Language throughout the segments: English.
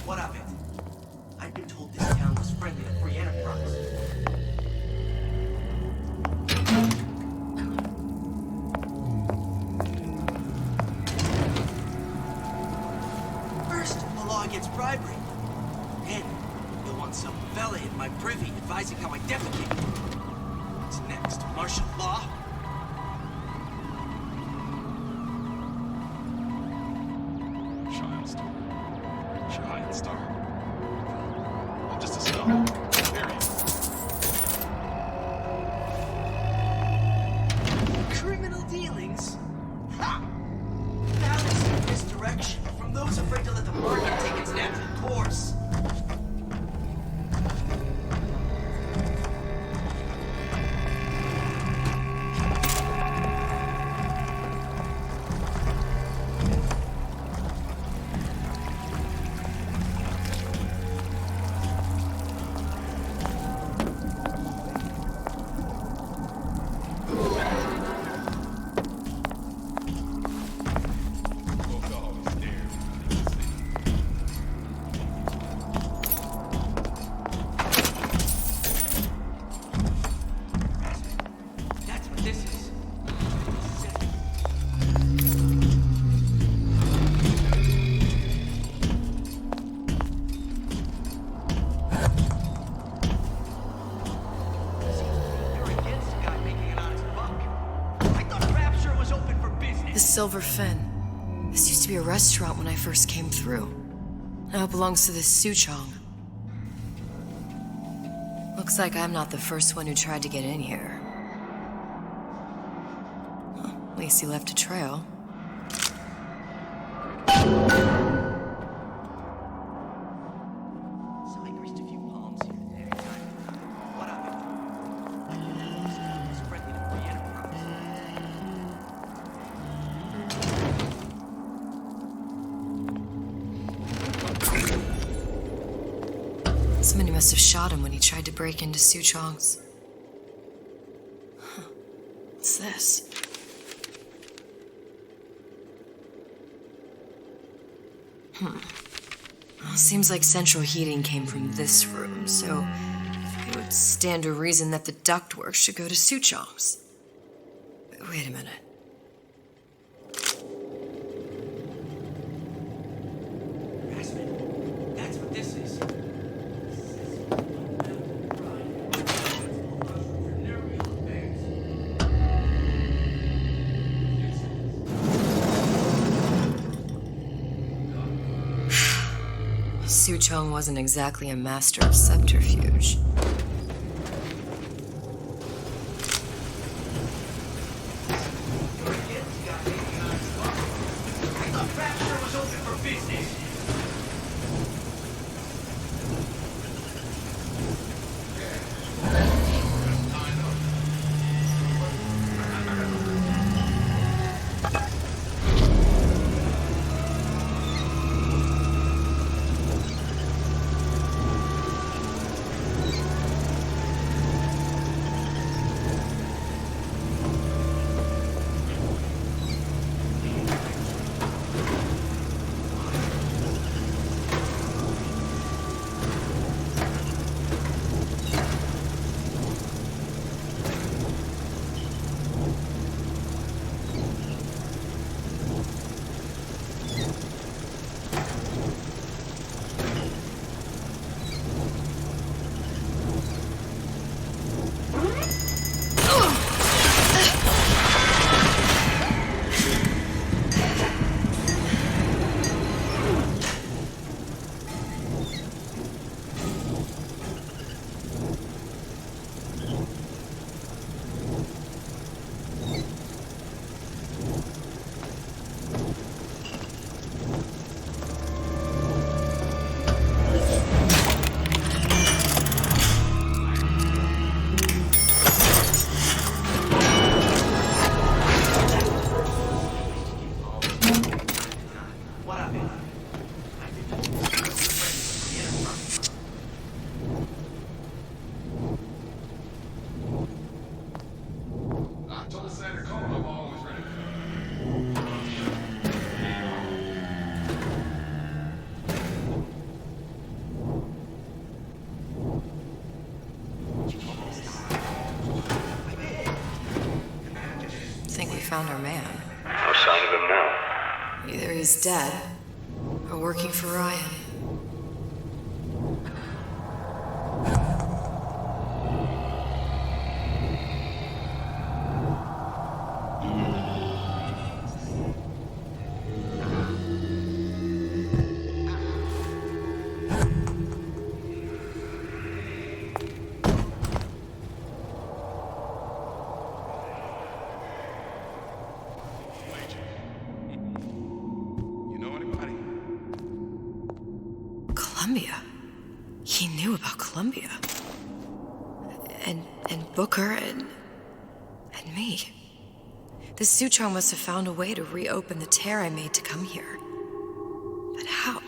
What of it? I've been told this town was friendly to free enterprise. First, the law against bribery. Then, you'll want some fella in my privy advising how I defecate. What's next? Martial law? Giant star. Just a spell. Period. Criminal dealings? Ha! Now there's misdirection from those afraid to let the market take its natural course. The Silver Fin. This used to be a restaurant when I first came through. Now it belongs to this Suchong. Looks like I'm not the first one who tried to get in here. Well, at least he left a trail. Somebody must have shot him when he tried to break into Suchong's. Huh. What's this? Well, seems like central heating came from this room, so it would stand to reason that the ductwork should go to Suchong's. But wait a minute. That's what this is. Suchong wasn't exactly a master of subterfuge. think we found our man. No sign of him now. Either he's dead, or working for Ryan. You know anybody? Columbia. He knew about Columbia. And Booker and me. The Suchong must have found a way to reopen the tear I made to come here. But how?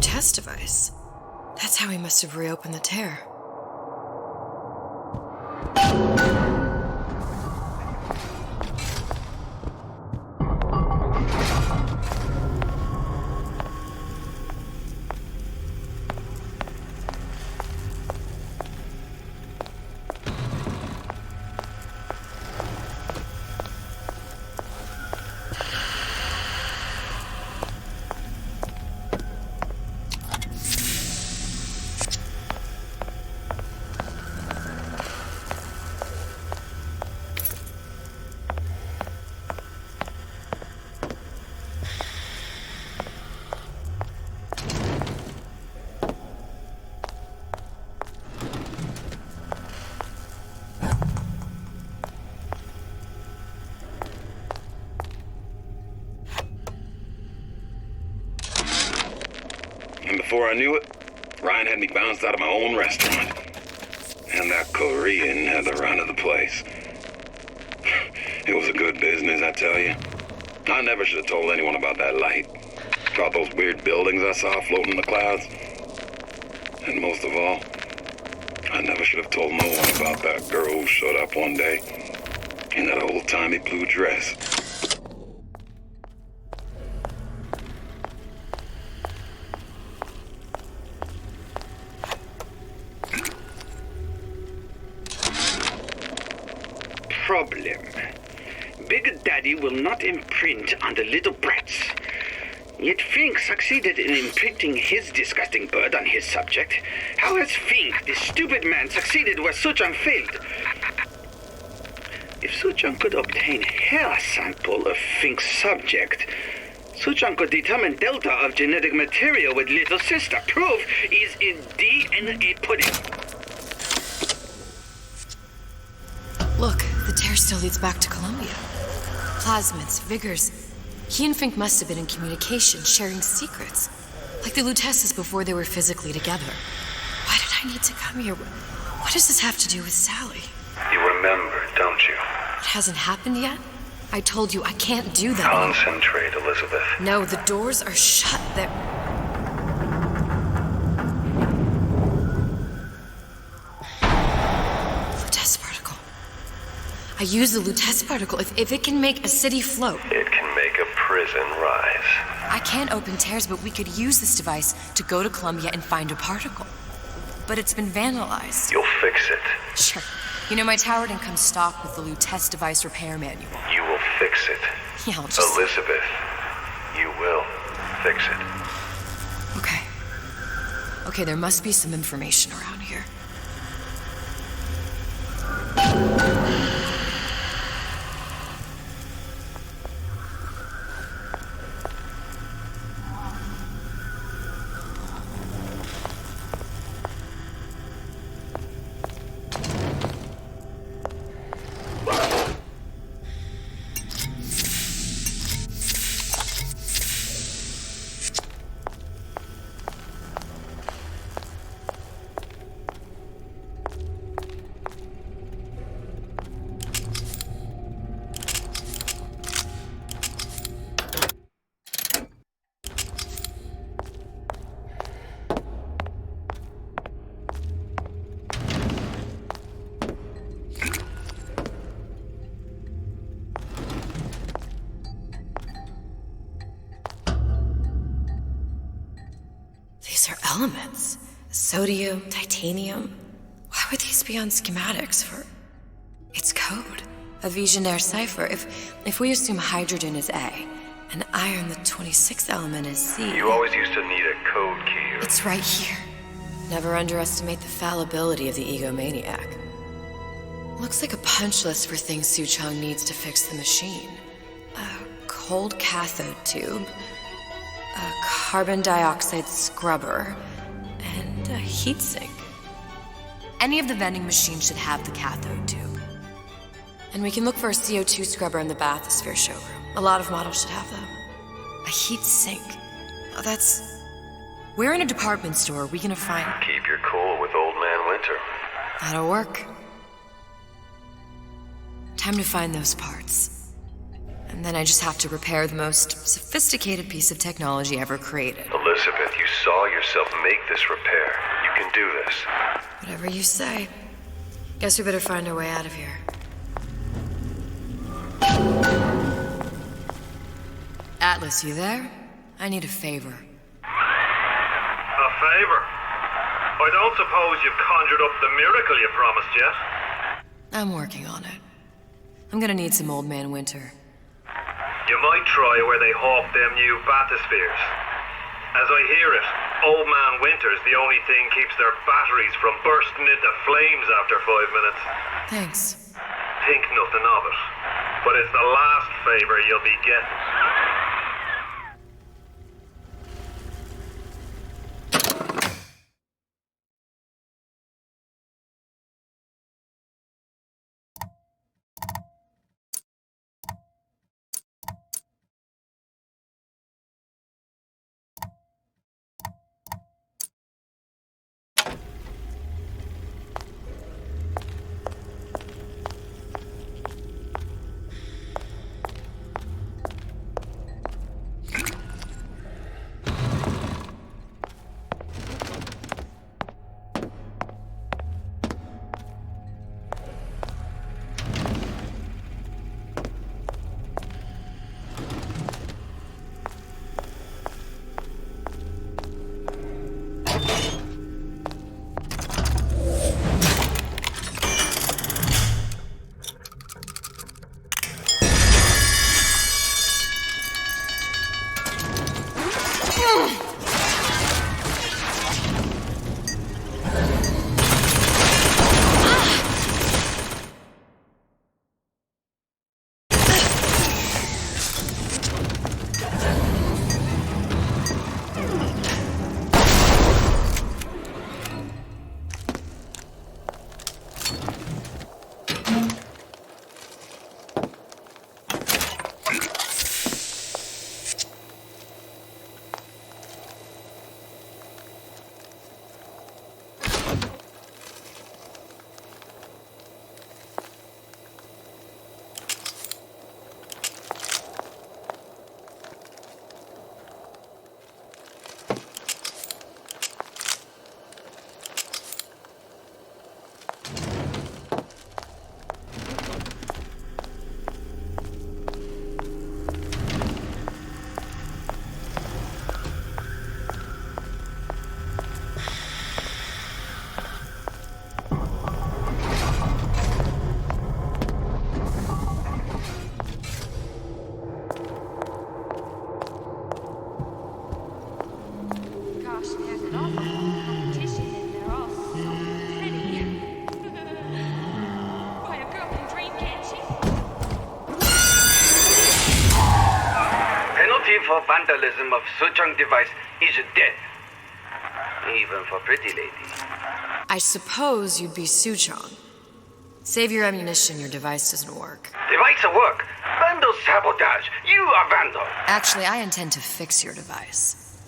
Test device. That's how he must have reopened the tear. And before I knew it, Ryan had me bounced out of my own restaurant. And that Korean had the run of the place. It was a good business, I tell you. I never should have told anyone about that light. About those weird buildings I saw floating in the clouds. And most of all, I never should have told no one about that girl who showed up one day in that old-timey blue dress. Problem. Big Daddy will not imprint on the little brats. Yet Fink succeeded in imprinting his disgusting bird on his subject. How has Fink, this stupid man, succeeded where Suchong failed? If Suchong could obtain hair sample of Fink's subject, Suchong could determine delta of genetic material with little sister. Proof is in DNA pudding. Look, the tear still leads back to Columbia. Plasmids, vigors. He and Fink must have been in communication, sharing secrets. Like the Lutesses before they were physically together. Why did I need to come here? What does this have to do with Sally? You remember, don't you? It hasn't happened yet? I told you I can't do that. Concentrate, Elizabeth. No, the doors are shut. They're... Lutece particle. I use the Lutece particle. If it can make a city float. It can make a prison rise. I can't open tears, but we could use this device to go to Columbia and find a particle. But it's been vandalized. You'll fix it. Sure. You know, my tower didn't come stocked with the Lutece device repair manual. You will fix it. Yeah, I'll just... Elizabeth, you will fix it. Okay. Okay, there must be some information around here. elements. Sodium, titanium. Why would these be on schematics for... It's code. A Visionaire cipher. If we assume hydrogen is A, and iron, the 26th element, is C... You always used to need a code key. It's right here. Never underestimate the fallibility of the egomaniac. Looks like a punch list for things Suchong needs to fix the machine. A cold cathode tube, a carbon dioxide scrubber, and a heatsink. Any of the vending machines should have the cathode tube. And we can look for a CO2 scrubber in the bathysphere showroom. A lot of models should have them. A heatsink. Oh, that's... Where in a department store are we gonna find... Keep your cool with Old Man Winter. That'll work. Time to find those parts. And then I just have to repair the most sophisticated piece of technology ever created. Elizabeth, you saw yourself make this repair. You can do this. Whatever you say. Guess we better find our way out of here. Atlas, you there? I need a favor. A favor? I don't suppose you've conjured up the miracle you promised yet? I'm working on it. I'm gonna need some Old Man Winter. You might try where they hawk them new bathyspheres. As I hear it, Old Man Winter's the only thing keeps their batteries from bursting into flames after 5 minutes. Thanks. Think nothing of it. But it's the last favor you'll be getting. For vandalism of Suchong device is death. Even for pretty lady. I suppose you'd be Suchong. Save your ammunition, your device doesn't work. Device at work. Vandal sabotage. You are vandal. Actually, I intend to fix your device.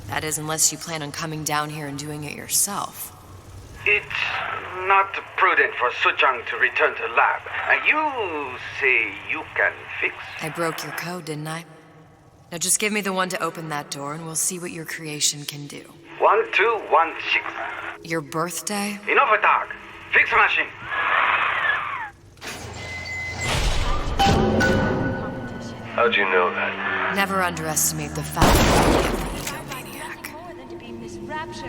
That is, unless you plan on coming down here and doing it yourself. It's not prudent for Suchong to return to lab. And you say you can fix? I broke your code, didn't I? Now just give me the one to open that door and we'll see what your creation can do. 1216. Your birthday? Enough talk. Fix machine. How'd you know that? Never underestimate the fallibility of the egomaniac. More than to be misraptured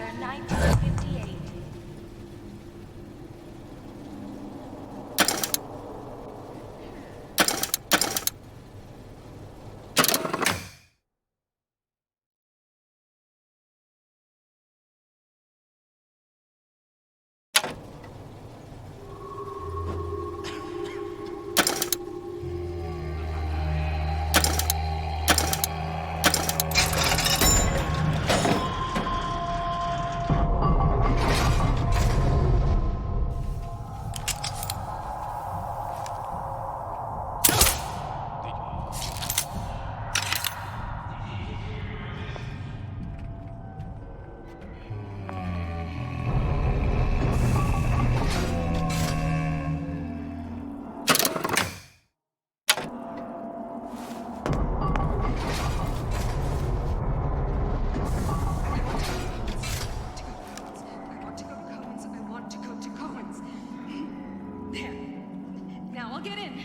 now. I'll get in.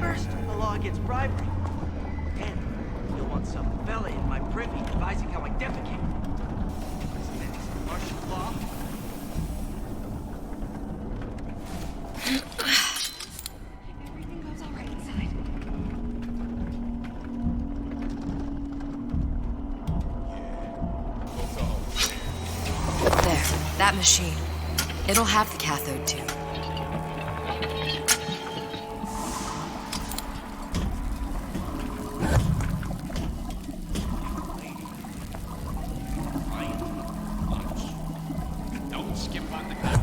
First, the law against bribery. Then, you'll want some fella in my privy advising how I defecate. What's next? Martial law? Everything goes all right inside. There, that machine. It'll have the cathode too. Don't skip on the cut.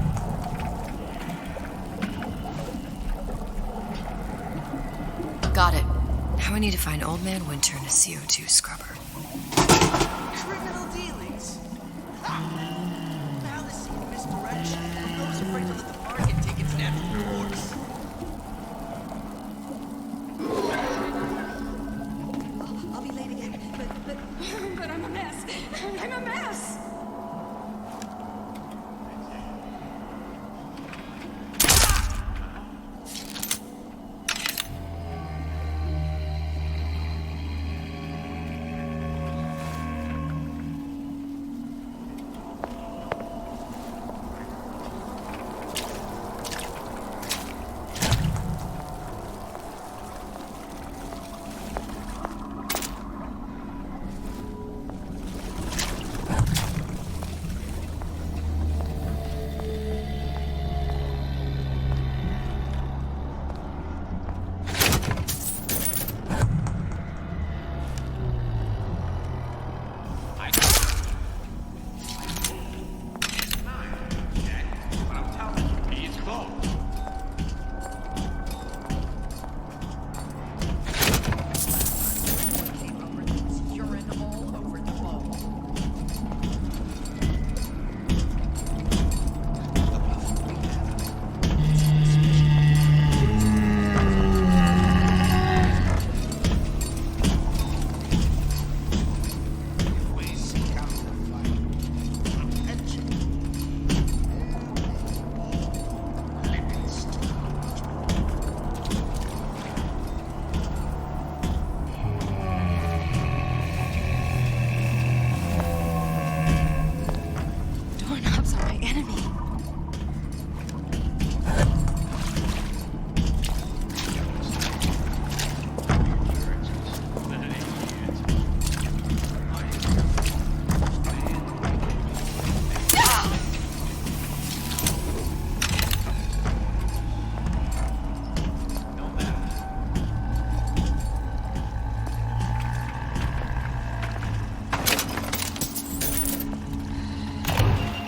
Got it. Now I need to find Old Man Winter and a CO2 scrubber. Criminal dealings? Ha! Fallacy and misdirection. Those afraid to let the market take its natural course. I'll be late again, but I'm a mess. I'm a mess. Doorknobs are my enemy.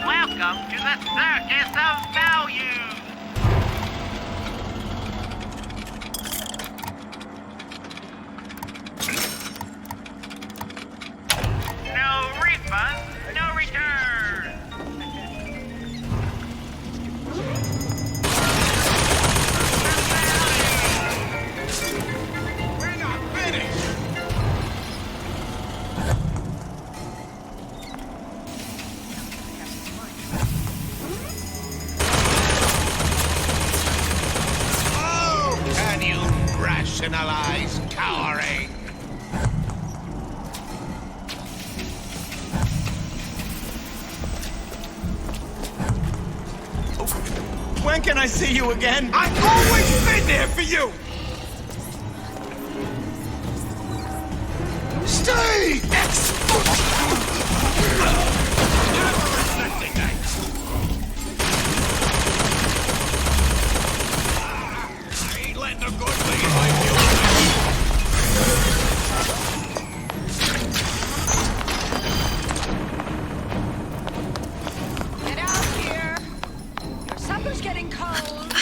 Welcome to the Circus of Value! No refunds, no returns! We're not finished. Oh, can you rationalize cowering? When can I see you again? I've always been there for you! Stay! I ain't letting a good lead like you. Get out here. Your supper's getting cold.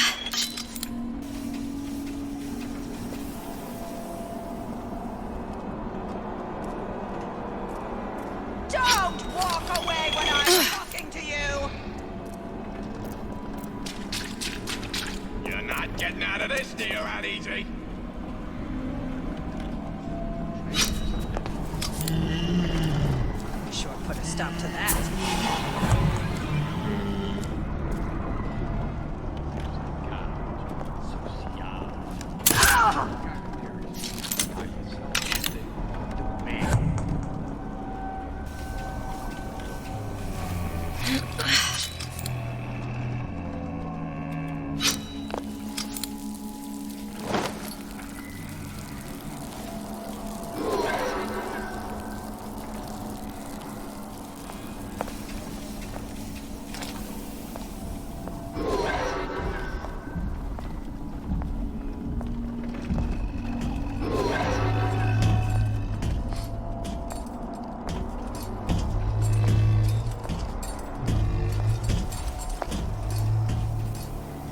stop to that.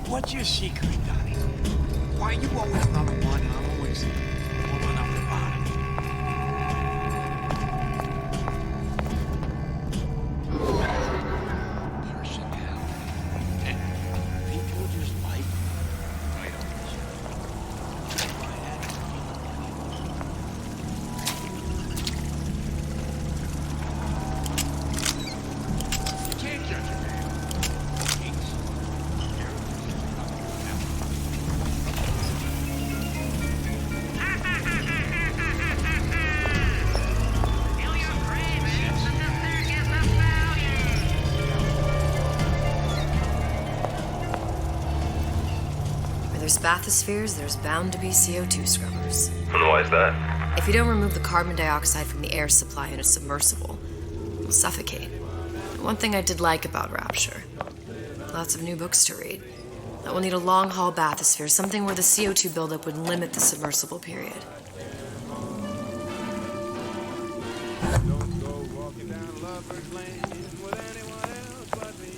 What's your secret, Donnie? Why you always number one and I'm always pulling up the bottom? Personality. And people just like right on the show. You can't judge a man. There's bathyspheres, there's bound to be CO2 scrubbers. And why is that? If you don't remove the carbon dioxide from the air supply in a submersible, you'll suffocate. One thing I did like about Rapture, lots of new books to read. That will need a long-haul bathysphere, something where the CO2 buildup would limit the submersible period. Don't go walking down Lover's Lane with anyone else but me.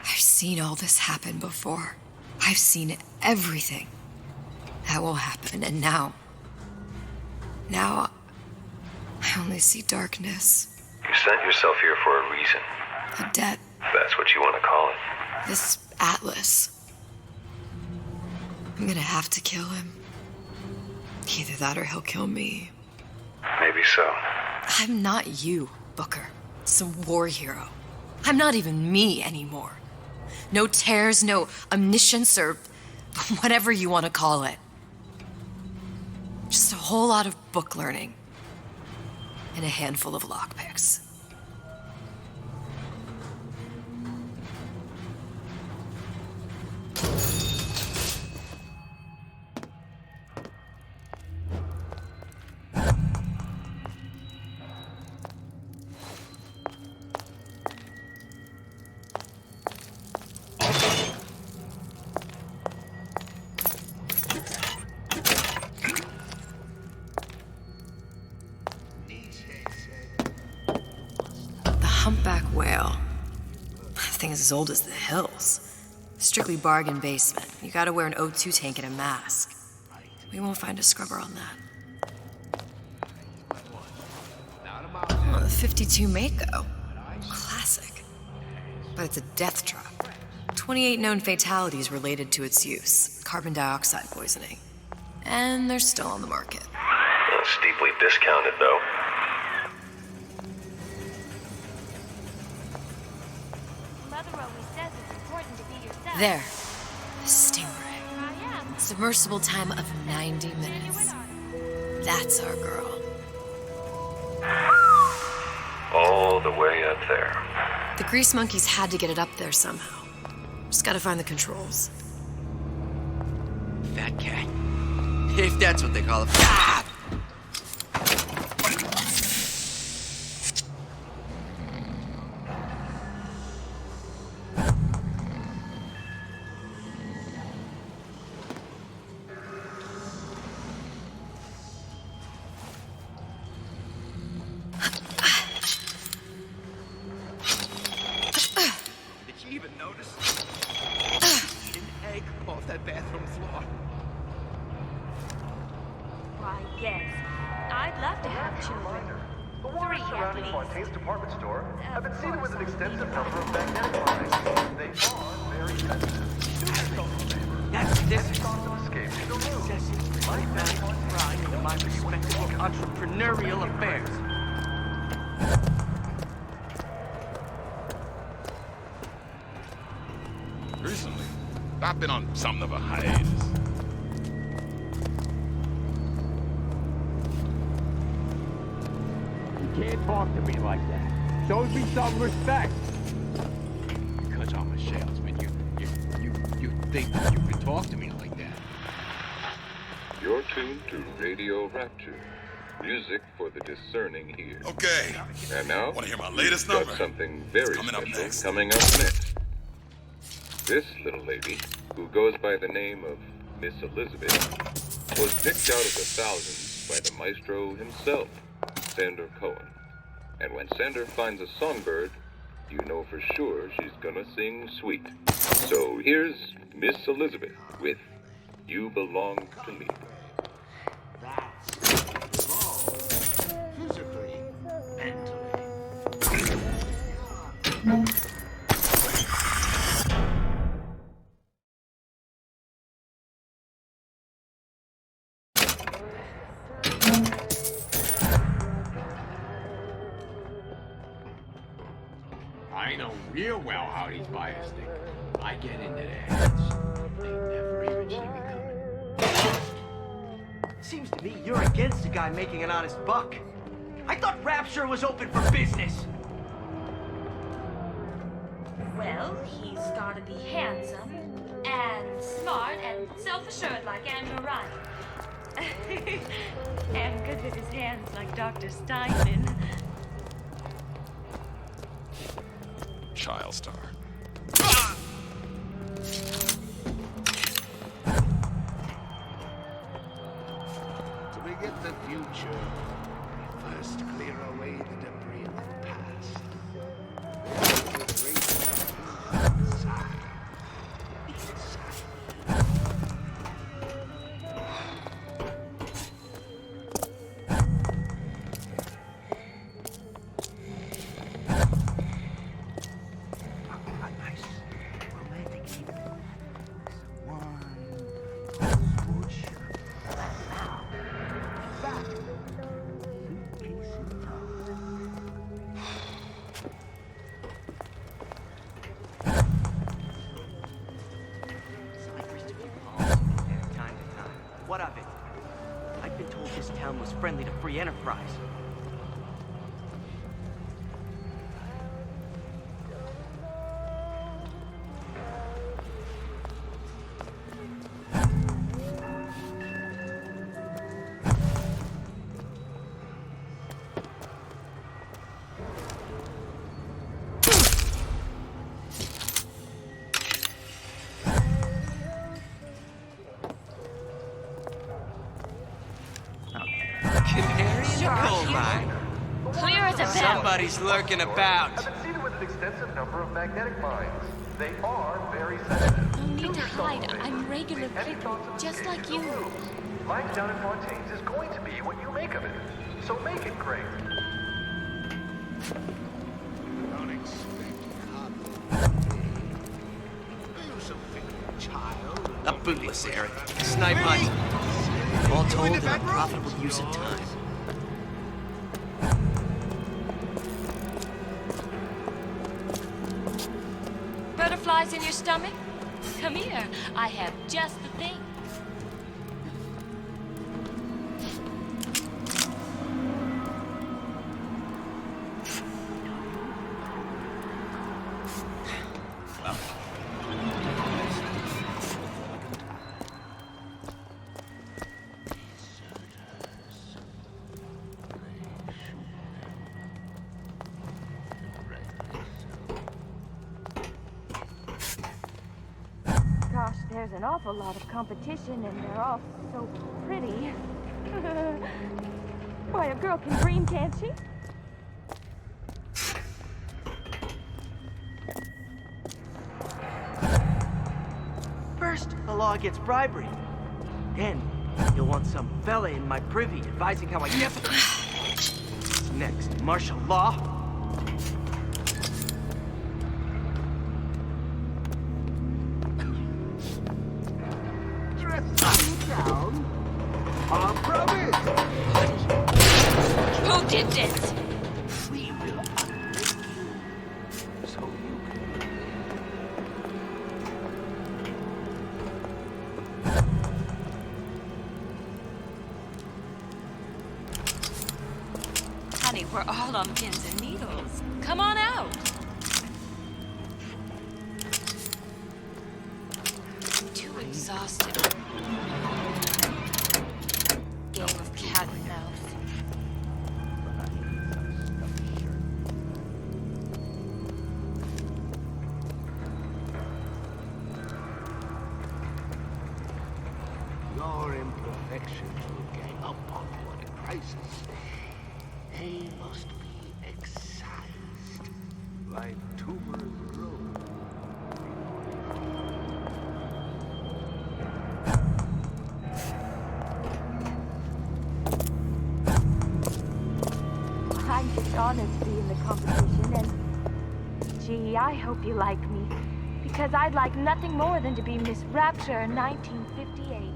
I've seen all this happen before. I've seen everything that will happen, and now I only see darkness. You sent yourself here for a reason. A debt. That's what you want to call it. This Atlas. I'm gonna have to kill him. Either that or he'll kill me. Maybe so. I'm not you, Booker. Some war hero. I'm not even me anymore. No tears, no omniscience, or whatever you want to call it. Just a whole lot of book learning. And a handful of lockpicks. Humpback whale. That thing is as old as the hills. Strictly bargain basement. You gotta wear an O2 tank and a mask. We won't find a scrubber on that. Oh, the 52 Mako. Classic. But it's a death trap. 28 known fatalities related to its use. Carbon dioxide poisoning. And they're still on the market. Steeply discounted, though. There. The Stingray. Submersible time of 90 minutes. That's our girl. All the way up there. The grease monkeys had to get it up there somehow. Just gotta find the controls. Fat cat. If that's what they call it. Ah! off that bathroom floor. Why, yes. I'd love to have children. The waters 3 at surrounding least. Fontaine's department store have been Of seeded with an course, extensive Gigabyte. number of magnetic lines. They are very sensitive. That's this. Any thoughts of escape to the room? Excessive prying into my respectable entrepreneurial affairs. Recently, I've been on something of a hiatus. You can't talk to me like that. Show me some respect. Because I'm a salesman, you think that you can talk to me like that. You're tuned to Radio Rapture. Music for the discerning ear. Okay. And now, Want to hear my latest we've number? got something very Coming up special next. coming up next. This little lady, who goes by the name of Miss Elizabeth, was picked out of the thousands by the maestro himself, Sander Cohen. And when Sander finds a songbird, you know for sure she's gonna sing sweet. So here's Miss Elizabeth with You Belong to Me. That's wrong. Physically, mentally. I know real well how these buyers think. I get into their heads. They never even see me coming. Seems to me you're against a guy making an honest buck. I thought Rapture was open for business. Well, he's gotta be handsome and smart and self-assured like Andrew Ryan. And good with his hands like Dr. Steinman. Child star. To begin the future, we first clear away the debris of the past. What of it? I've been told this town was friendly to free enterprise. Clear as a bell. Somebody's lurking about. Have been seeded with an extensive number of magnetic mines. They are very sensitive. No need to hide. I'm regular people, just like you. Life down in Fontaine's is going to be what you make of it. So make it great. Don't expect do something, child. A bootless errand. Snipe hunt. All told, an unprofitable use of time. Butterflies in your stomach? Come here. I have just the thing. Gosh, there's an awful lot of competition, and they're all so pretty. Why, a girl can dream, can't she? First, I'll law against bribery. Then you'll want some fella in my privy advising how I defecate. Next, martial law. Down. Our promise. Who did this? We will unmake you so you can. Honey, we're all on pins and needles. Come on out. I'm too exhausted. Game of cat and mouse. Your imperfections will gang up on you at a crisis. They must be excised, like tumors grow. I'm just honored to be in the competition, and gee, I hope you like me, because I'd like nothing more than to be Miss Rapture in 1958.